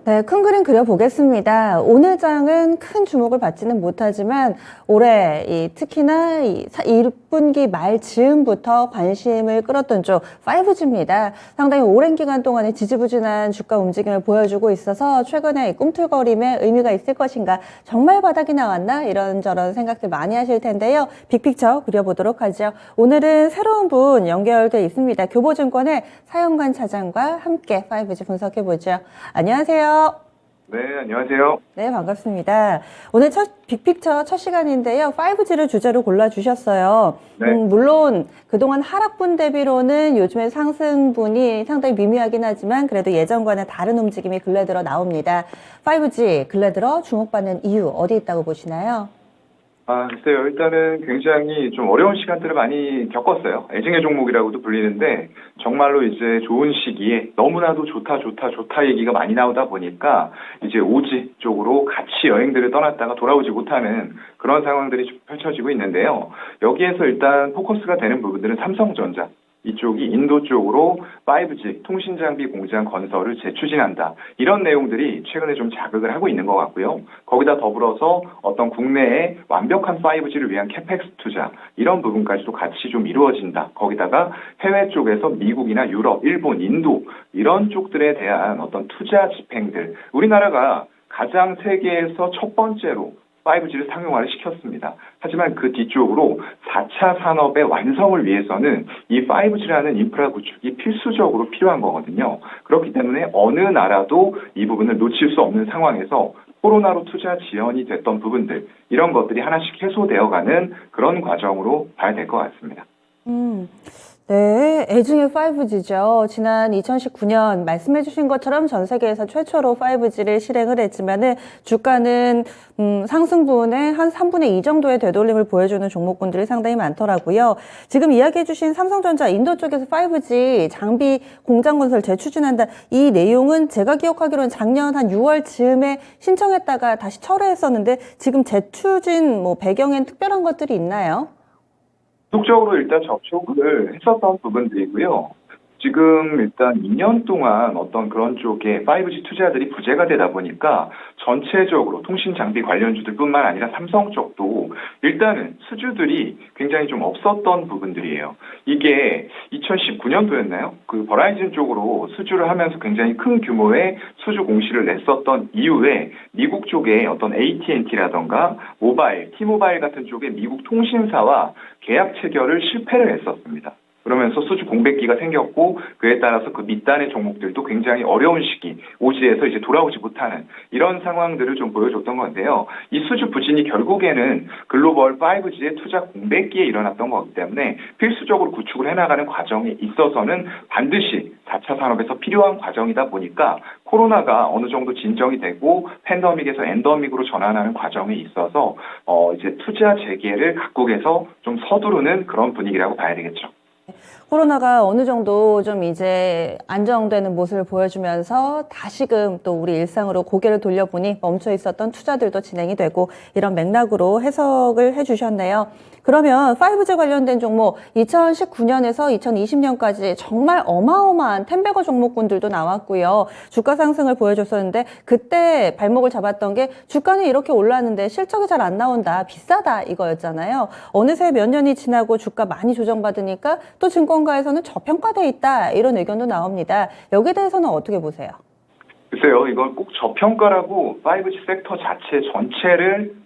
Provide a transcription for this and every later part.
네, 큰 그림 그려보겠습니다. 오늘 장은 큰 주목을 받지는 못하지만 올해 특히나 1분기 말 즈음부터 관심을 끌었던 쪽 5G입니다. 상당히 오랜 기간 동안에 지지부진한 주가 움직임을 보여주고 있어서 최근에 꿈틀거림에 의미가 있을 것인가, 정말 바닥이 나왔나 이런저런 생각들 많이 하실 텐데요. 빅픽처 그려보도록 하죠. 오늘은 새로운 분 연결돼 있습니다. 교보증권의 사영관 차장과 함께 5G 분석해보죠. 안녕하세요. 네, 안녕하세요. 네, 반갑습니다. 오늘 빅픽처 첫 시간인데요. 5G를 주제로 골라주셨어요. 네. 물론 그동안 하락분 대비로는 요즘에 상승분이 상당히 미미하긴 하지만 그래도 예전과는 다른 움직임이 근래 들어 나옵니다. 5G 근래 들어 주목받는 이유 어디 있다고 보시나요? 글쎄요. 일단은 굉장히 좀 어려운 시간들을 많이 겪었어요. 애증의 종목이라고도 불리는데 정말로 이제 좋은 시기에 너무나도 좋다 얘기가 많이 나오다 보니까 이제 오지 쪽으로 같이 여행들을 떠났다가 돌아오지 못하는 그런 상황들이 좀 펼쳐지고 있는데요. 여기에서 일단 포커스가 되는 부분들은 삼성전자. 이쪽이 인도 쪽으로 5G 통신장비 공장 건설을 재추진한다. 이런 내용들이 최근에 좀 자극을 하고 있는 것 같고요. 거기다 더불어서 어떤 국내의 완벽한 5G를 위한 캐펙스 투자 이런 부분까지도 같이 좀 이루어진다. 거기다가 해외 쪽에서 미국이나 유럽, 일본, 인도 이런 쪽들에 대한 어떤 투자 집행들. 우리나라가 가장 세계에서 첫 번째로 5G를 상용화를 시켰습니다. 하지만 그 뒤쪽으로 4차 산업의 완성을 위해서는 이 5G라는 인프라 구축이 필수적으로 필요한 거거든요. 그렇기 때문에 어느 나라도 이 부분을 놓칠 수 없는 상황에서 코로나로 투자 지연이 됐던 부분들, 이런 것들이 하나씩 해소되어가는 그런 과정으로 봐야 될 것 같습니다. 네, 애증의 5G죠. 지난 2019년 말씀해주신 것처럼 전 세계에서 최초로 5G를 실행을 했지만은 주가는 상승분의 한 3분의 2 정도의 되돌림을 보여주는 종목군들이 상당히 많더라고요. 지금 이야기해주신 삼성전자 인도 쪽에서 5G 장비 공장 건설 재추진한다. 이 내용은 제가 기억하기로는 작년 한 6월 즈음에 신청했다가 다시 철회했었는데 지금 재추진 배경엔 특별한 것들이 있나요? 지속적으로 일단 접촉을 했었던 부분들이고요. 지금 일단 2년 동안 어떤 그런 쪽에 5G 투자들이 부재가 되다 보니까 전체적으로 통신 장비 관련주들뿐만 아니라 삼성 쪽도 일단은 수주들이 굉장히 좀 없었던 부분들이에요. 이게 2019년도였나요? 그 버라이즌 쪽으로 수주를 하면서 굉장히 큰 규모의 수주 공시를 냈었던 이후에 미국 쪽에 어떤 AT&T라던가 모바일, T모바일 같은 쪽의 미국 통신사와 계약 체결을 실패를 했었습니다. 그러면서 수주 공백기가 생겼고 그에 따라서 그 밑단의 종목들도 굉장히 어려운 시기, 오지에서 이제 돌아오지 못하는 이런 상황들을 좀 보여줬던 건데요. 이 수주 부진이 결국에는 글로벌 5G의 투자 공백기에 일어났던 거기 때문에 필수적으로 구축을 해나가는 과정에 있어서는 반드시 4차 산업에서 필요한 과정이다 보니까 코로나가 어느 정도 진정이 되고 팬데믹에서 엔더믹으로 전환하는 과정에 있어서 이제 투자 재개를 각국에서 좀 서두르는 그런 분위기라고 봐야 되겠죠. 코로나가 어느 정도 좀 이제 안정되는 모습을 보여주면서 다시금 또 우리 일상으로 고개를 돌려보니 멈춰 있었던 투자들도 진행이 되고 이런 맥락으로 해석을 해주셨네요. 그러면 5G 관련된 종목 2019년에서 2020년까지 정말 어마어마한 텐베거 종목군들도 나왔고요. 주가 상승을 보여줬었는데 그때 발목을 잡았던 게 주가는 이렇게 올랐는데 실적이 잘 안 나온다, 비싸다 이거였잖아요. 어느새 몇 년이 지나고 주가 많이 조정받으니까 또 증권가에서는 저평가돼 있다 이런 의견도 나옵니다. 여기에 대해서는 어떻게 보세요? 글쎄요, 이건 꼭 저평가라고 5G 섹터 자체 전체를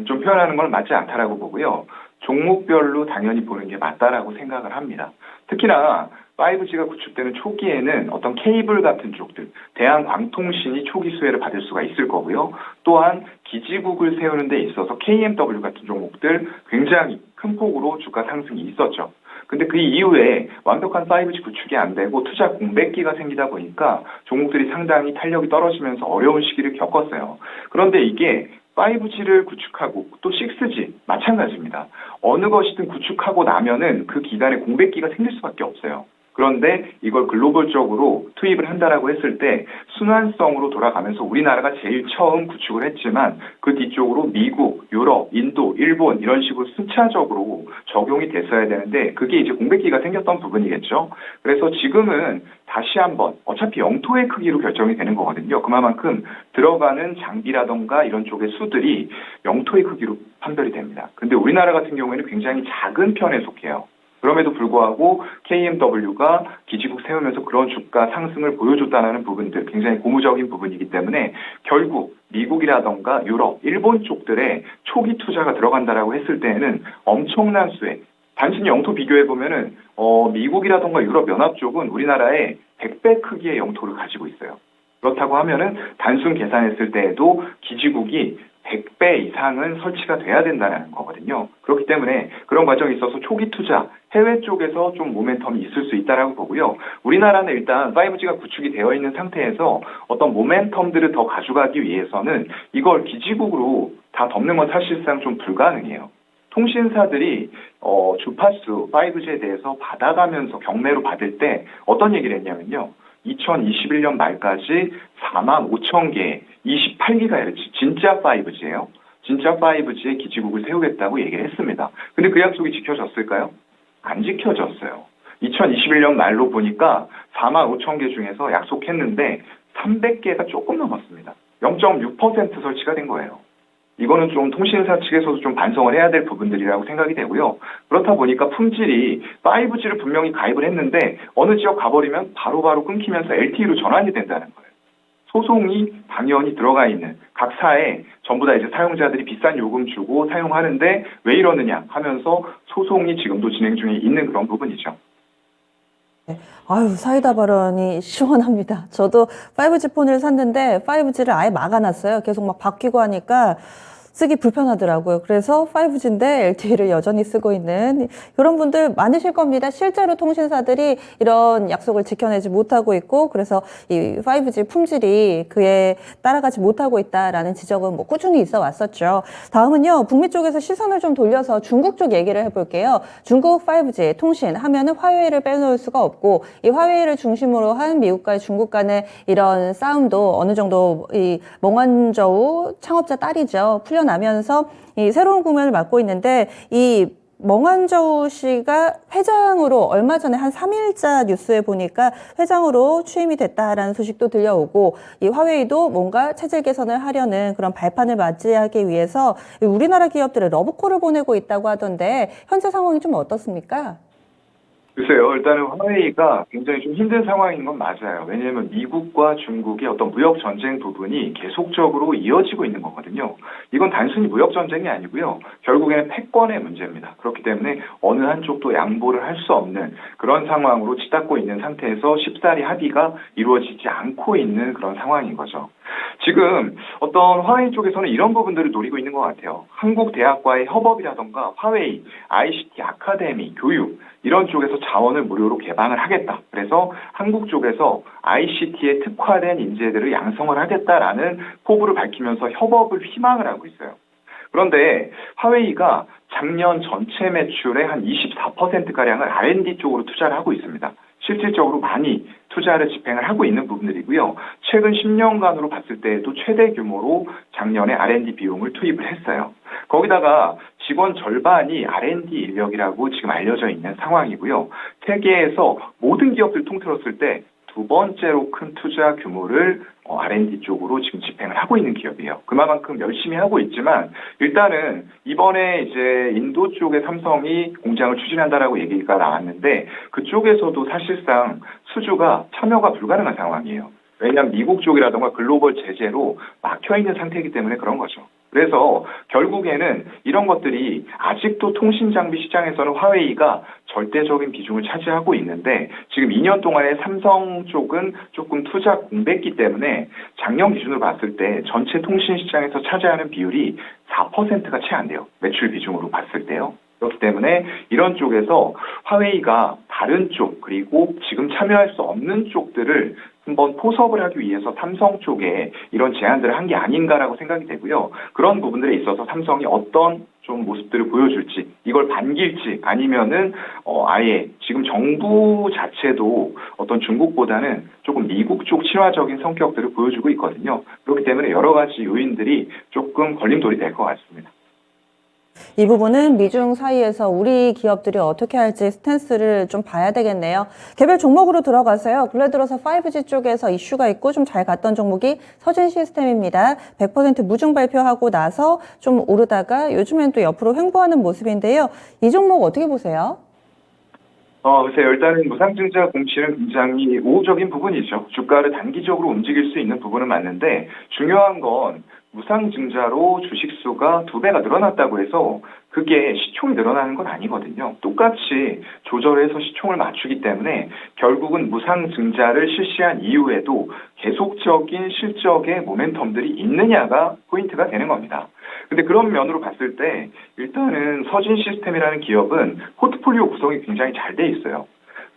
좀 표현하는 건 맞지 않다라고 보고요. 종목별로 당연히 보는 게 맞다라고 생각을 합니다. 특히나 5G가 구축되는 초기에는 어떤 케이블 같은 쪽들, 대한광통신이 초기 수혜를 받을 수가 있을 거고요. 또한 기지국을 세우는 데 있어서 KMW 같은 종목들 굉장히 큰 폭으로 주가 상승이 있었죠. 근데 그 이후에 완벽한 5G 구축이 안 되고 투자 공백기가 생기다 보니까 종목들이 상당히 탄력이 떨어지면서 어려운 시기를 겪었어요. 그런데 이게 5G를 구축하고 또 6G 마찬가지입니다. 어느 것이든 구축하고 나면은 그 기간에 공백기가 생길 수밖에 없어요. 그런데 이걸 글로벌적으로 투입을 한다라고 했을 때 순환성으로 돌아가면서 우리나라가 제일 처음 구축을 했지만 그 뒤쪽으로 미국, 유럽, 인도, 일본 이런 식으로 순차적으로 적용이 됐어야 되는데 그게 이제 공백기가 생겼던 부분이겠죠. 그래서 지금은 다시 한번 어차피 영토의 크기로 결정이 되는 거거든요. 그만큼 들어가는 장비라던가 이런 쪽의 수들이 영토의 크기로 판별이 됩니다. 근데 우리나라 같은 경우에는 굉장히 작은 편에 속해요. 그럼에도 불구하고 KMW가 기지국 세우면서 그런 주가 상승을 보여줬다는 부분들 굉장히 고무적인 부분이기 때문에 결국 미국이라던가 유럽, 일본 쪽들의 초기 투자가 들어간다라고 했을 때에는 엄청난 수의 단순히 영토 비교해보면은 미국이라던가 유럽 연합 쪽은 우리나라의 100배 크기의 영토를 가지고 있어요. 그렇다고 하면은 단순 계산했을 때에도 기지국이 100배 이상은 설치가 돼야 된다는 거거든요. 그렇기 때문에 그런 과정에 있어서 초기 투자, 해외 쪽에서 좀 모멘텀이 있을 수 있다라고 보고요. 우리나라는 일단 5G가 구축이 되어 있는 상태에서 어떤 모멘텀들을 더 가져가기 위해서는 이걸 기지국으로 다 덮는 건 사실상 좀 불가능해요. 통신사들이 주파수 5G에 대해서 받아가면서 경매로 받을 때 어떤 얘기를 했냐면요. 2021년 말까지 4만 5천 개의 28GHz 진짜 5G예요. 진짜 5G의 기지국을 세우겠다고 얘기를 했습니다. 근데 그 약속이 지켜졌을까요? 안 지켜졌어요. 2021년 말로 보니까 4만 5천 개 중에서 약속했는데 300개가 조금 넘었습니다. 0.6% 설치가 된 거예요. 이거는 좀 통신사 측에서도 좀 반성을 해야 될 부분들이라고 생각이 되고요. 그렇다 보니까 품질이 5G를 분명히 가입을 했는데 어느 지역 가버리면 바로바로 끊기면서 LTE로 전환이 된다는 거예요. 소송이 당연히 들어가 있는 각사에 전부 다 이제 사용자들이 비싼 요금 주고 사용하는데 왜 이러느냐 하면서 소송이 지금도 진행 중에 있는 그런 부분이죠. 아유, 사이다 발언이 시원합니다. 저도 5G 폰을 샀는데 5G를 아예 막아놨어요. 계속 막 바뀌고 하니까 쓰기 불편하더라고요. 그래서 5G인데 LTE를 여전히 쓰고 있는 그런 분들 많으실 겁니다. 실제로 통신사들이 이런 약속을 지켜내지 못하고 있고 그래서 이 5G 품질이 그에 따라가지 못하고 있다라는 지적은 뭐 꾸준히 있어 왔었죠. 다음은요. 북미 쪽에서 시선을 좀 돌려서 중국 쪽 얘기를 해볼게요. 중국 5G 통신 하면은 화웨이를 빼놓을 수가 없고 이 화웨이를 중심으로 한 미국과 중국 간의 이런 싸움도 어느 정도 이 멍원저우 창업자 딸이죠. 풀려나면서 이 새로운 국면을 맞고 있는데 이 멍원저우 씨가 회장으로 얼마 전에 한 3일자 뉴스에 보니까 회장으로 취임이 됐다라는 소식도 들려오고 이 화웨이도 뭔가 체질 개선을 하려는 그런 발판을 맞이하기 위해서 우리나라 기업들의 러브콜을 보내고 있다고 하던데 현재 상황이 좀 어떻습니까? 글쎄요. 일단은 화웨이가 굉장히 좀 힘든 상황인 건 맞아요. 왜냐하면 미국과 중국의 어떤 무역 전쟁 부분이 계속적으로 이어지고 있는 거거든요. 이건 단순히 무역 전쟁이 아니고요. 결국에는 패권의 문제입니다. 그렇기 때문에 어느 한쪽도 양보를 할 수 없는 그런 상황으로 치닫고 있는 상태에서 쉽사리 합의가 이루어지지 않고 있는 그런 상황인 거죠. 지금 어떤 화웨이 쪽에서는 이런 부분들을 노리고 있는 것 같아요. 한국 대학과의 협업이라던가 화웨이, ICT 아카데미, 교육 이런 쪽에서 자원을 무료로 개방을 하겠다. 그래서 한국 쪽에서 ICT에 특화된 인재들을 양성을 하겠다라는 포부를 밝히면서 협업을 희망을 하고 있어요. 그런데 화웨이가 작년 전체 매출의 한 24%가량을 R&D 쪽으로 투자를 하고 있습니다. 실질적으로 많이 투자를 집행을 하고 있는 부분들이고요. 최근 10년간으로 봤을 때에도 최대 규모로 작년에 R&D 비용을 투입을 했어요. 거기다가 직원 절반이 R&D 인력이라고 지금 알려져 있는 상황이고요. 세계에서 모든 기업들 통틀었을 때 두 번째로 큰 투자 규모를 R&D 쪽으로 지금 집행을 하고 있는 기업이에요. 그만큼 열심히 하고 있지만 일단은 이번에 이제 인도 쪽에 삼성이 공장을 추진한다라고 얘기가 나왔는데 그쪽에서도 사실상 수주가 참여가 불가능한 상황이에요. 왜냐하면 미국 쪽이라던가 글로벌 제재로 막혀있는 상태이기 때문에 그런 거죠. 그래서 결국에는 이런 것들이 아직도 통신장비 시장에서는 화웨이가 절대적인 비중을 차지하고 있는데 지금 2년 동안에 삼성 쪽은 조금 투자 공백기 때문에 작년 기준으로 봤을 때 전체 통신 시장에서 차지하는 비율이 4%가 채 안 돼요. 매출 비중으로 봤을 때요. 그렇기 때문에 이런 쪽에서 화웨이가 다른 쪽 그리고 지금 참여할 수 없는 쪽들을 한번 포섭을 하기 위해서 삼성 쪽에 이런 제안들을 한 게 아닌가라고 생각이 되고요. 그런 부분들에 있어서 삼성이 어떤 좀 모습들을 보여줄지, 이걸 반길지, 아니면은 아예 지금 정부 자체도 어떤 중국보다는 조금 미국 쪽 친화적인 성격들을 보여주고 있거든요. 그렇기 때문에 여러 가지 요인들이 조금 걸림돌이 될 것 같습니다. 이 부분은 미중 사이에서 우리 기업들이 어떻게 할지 스탠스를 좀 봐야 되겠네요. 개별 종목으로 들어가서요. 근래 들어서 5G 쪽에서 이슈가 있고 좀 잘 갔던 종목이 서진 시스템입니다. 100% 무중 발표하고 나서 좀 오르다가 요즘엔 또 옆으로 횡보하는 모습인데요. 이 종목 어떻게 보세요? 글쎄요. 일단은 무상증자 공시는 굉장히 우호적인 부분이죠. 주가를 단기적으로 움직일 수 있는 부분은 맞는데 중요한 건 무상증자로 주식수가 2배가 늘어났다고 해서 그게 시총이 늘어나는 건 아니거든요. 똑같이 조절해서 시총을 맞추기 때문에 결국은 무상증자를 실시한 이후에도 계속적인 실적의 모멘텀들이 있느냐가 포인트가 되는 겁니다. 근데 그런 면으로 봤을 때 일단은 서진 시스템이라는 기업은 포트폴리오 구성이 굉장히 잘 돼 있어요.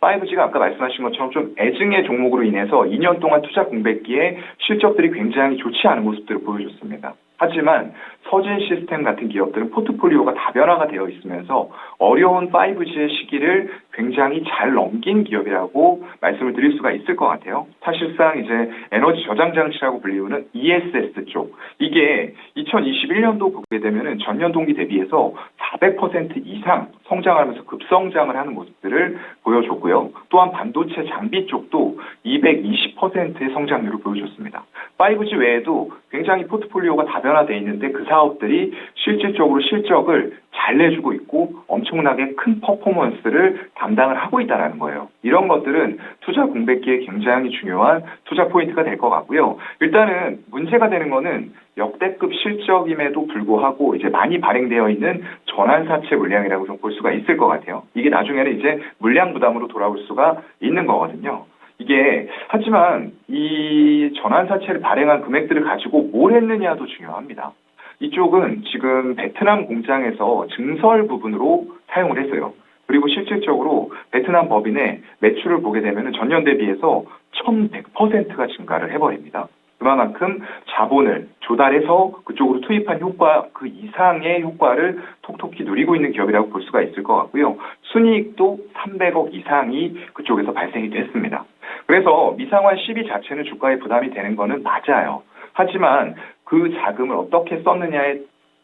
5G가 아까 말씀하신 것처럼 좀 애증의 종목으로 인해서 2년 동안 투자 공백기에 실적들이 굉장히 좋지 않은 모습들을 보여줬습니다. 하지만 서진 시스템 같은 기업들은 포트폴리오가 다변화가 되어 있으면서 어려운 5G의 시기를 굉장히 잘 넘긴 기업이라고 말씀을 드릴 수가 있을 것 같아요. 사실상 이제 에너지 저장 장치라고 불리우는 ESS 쪽, 이게 2021년도 보게 되면은 전년 동기 대비해서 400% 이상 성장하면서 급성장을 하는 모습들을 보여줬고요. 또한 반도체 장비 쪽도 220%의 성장률을 보여줬습니다. 5G 외에도 굉장히 포트폴리오가 다변화되어 있는데 그 사업들이 실질적으로 실적을 잘 내주고 있고 엄청나게 큰 퍼포먼스를 담당을 하고 있다는 거예요. 이런 것들은 투자 공백기에 굉장히 중요한 투자 포인트가 될 것 같고요. 일단은 문제가 되는 거는 역대급 실적임에도 불구하고 이제 많이 발행되어 있는 전환사채 물량이라고 좀 볼 수가 있을 것 같아요. 이게 나중에는 이제 물량 부담으로 돌아올 수가 있는 거거든요. 이게 하지만 이 전환사채를 발행한 금액들을 가지고 뭘 했느냐도 중요합니다. 이쪽은 지금 베트남 공장에서 증설 부분으로 사용을 했어요. 그리고 실질적으로 베트남 법인의 매출을 보게 되면 전년 대비해서 1100%가 증가를 해버립니다. 그만큼 자본을 조달해서 그쪽으로 투입한 효과 그 이상의 효과를 톡톡히 누리고 있는 기업이라고 볼 수가 있을 것 같고요. 순이익도 300억 이상이 그쪽에서 발생이 됐습니다. 그래서 미상환 시비 자체는 주가에 부담이 되는 거는 맞아요. 하지만 그 자금을 어떻게 썼느냐에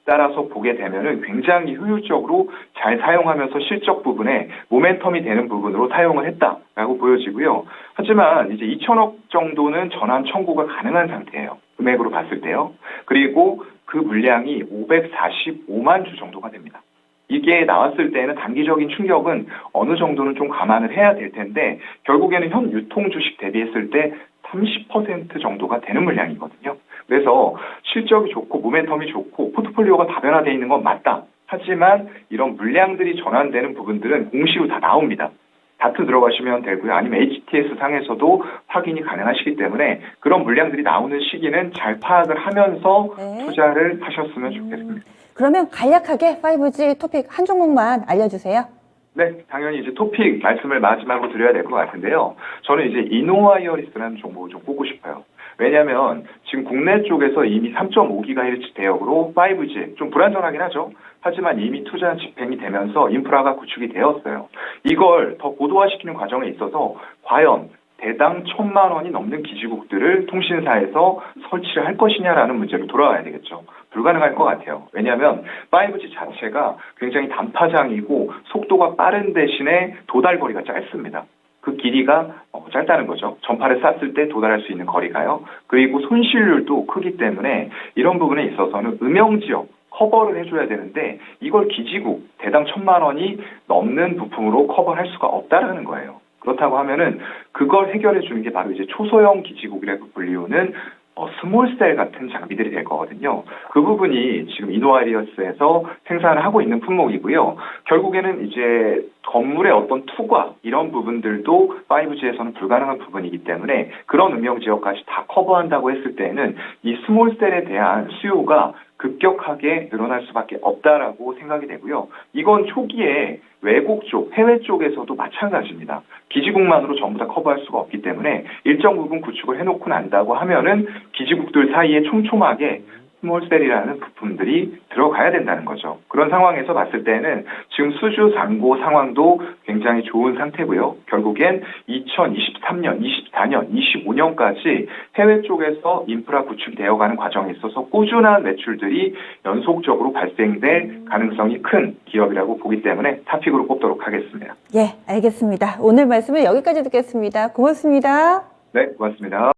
따라서 보게 되면은 굉장히 효율적으로 잘 사용하면서 실적 부분에 모멘텀이 되는 부분으로 사용을 했다라고 보여지고요. 하지만 이제 2천억 정도는 전환 청구가 가능한 상태예요. 금액으로 봤을 때요. 그리고 그 물량이 545만 주 정도가 됩니다. 이게 나왔을 때는 단기적인 충격은 어느 정도는 좀 감안을 해야 될 텐데 결국에는 현 유통 주식 대비했을 때 30% 정도가 되는 물량이거든요. 그래서 실적이 좋고 모멘텀이 좋고 포트폴리오가 다변화되어 있는 건 맞다. 하지만 이런 물량들이 전환되는 부분들은 공시로 다 나옵니다. 다트 들어가시면 되고요. 아니면 HTS 상에서도 확인이 가능하시기 때문에 그런 물량들이 나오는 시기는 잘 파악을 하면서 투자를 하셨으면 좋겠습니다. 그러면 간략하게 5G 토픽 한 종목만 알려주세요. 네, 당연히 이제 토픽 말씀을 마지막으로 드려야 될 것 같은데요. 저는 이제 이노와이어리스라는 종목을 좀 꼽고 싶어요. 왜냐하면 지금 국내 쪽에서 이미 3.5GHz 대역으로 5G 좀 불안정하긴 하죠. 하지만 이미 투자 집행이 되면서 인프라가 구축이 되었어요. 이걸 더 고도화시키는 과정에 있어서 과연 대당 1,000만 원이 넘는 기지국들을 통신사에서 설치를 할 것이냐라는 문제로 돌아와야 되겠죠. 불가능할 것 같아요. 왜냐하면 5G 자체가 굉장히 단파장이고 속도가 빠른 대신에 도달거리가 짧습니다. 그 길이가 짧다는 거죠. 전파를 쐈을 때 도달할 수 있는 거리가요. 그리고 손실률도 크기 때문에 이런 부분에 있어서는 음영지역 커버를 해줘야 되는데 이걸 기지국 대당 1,000만 원이 넘는 부품으로 커버할 수가 없다라는 거예요. 그렇다고 하면은 그걸 해결해 주는 게 바로 이제 초소형 기지국이라고 불리우는 스몰셀 같은 장비들이 될 거거든요. 그 부분이 지금 이노와이어리스에서 생산을 하고 있는 품목이고요. 결국에는 이제 건물의 어떤 투과 이런 부분들도 5G에서는 불가능한 부분이기 때문에 그런 음영 지역까지 다 커버한다고 했을 때는 이 스몰셀에 대한 수요가 급격하게 늘어날 수밖에 없다라고 생각이 되고요. 이건 초기에 외국 쪽, 해외 쪽에서도 마찬가지입니다. 기지국만으로 전부 다 커버할 수가 없기 때문에 일정 부분 구축을 해놓고 난다고 하면은 기지국들 사이에 촘촘하게 스몰셀이라는 부품들이 들어가야 된다는 거죠. 그런 상황에서 봤을 때는 지금 수주 잔고 상황도 굉장히 좋은 상태고요. 결국엔 2023년, 24년, 25년까지 해외 쪽에서 인프라 구축되어 가는 과정에 있어서 꾸준한 매출들이 연속적으로 발생될 가능성이 큰 기업이라고 보기 때문에 탑픽으로 꼽도록 하겠습니다. 예, 알겠습니다. 오늘 말씀은 여기까지 듣겠습니다. 고맙습니다. 네, 고맙습니다.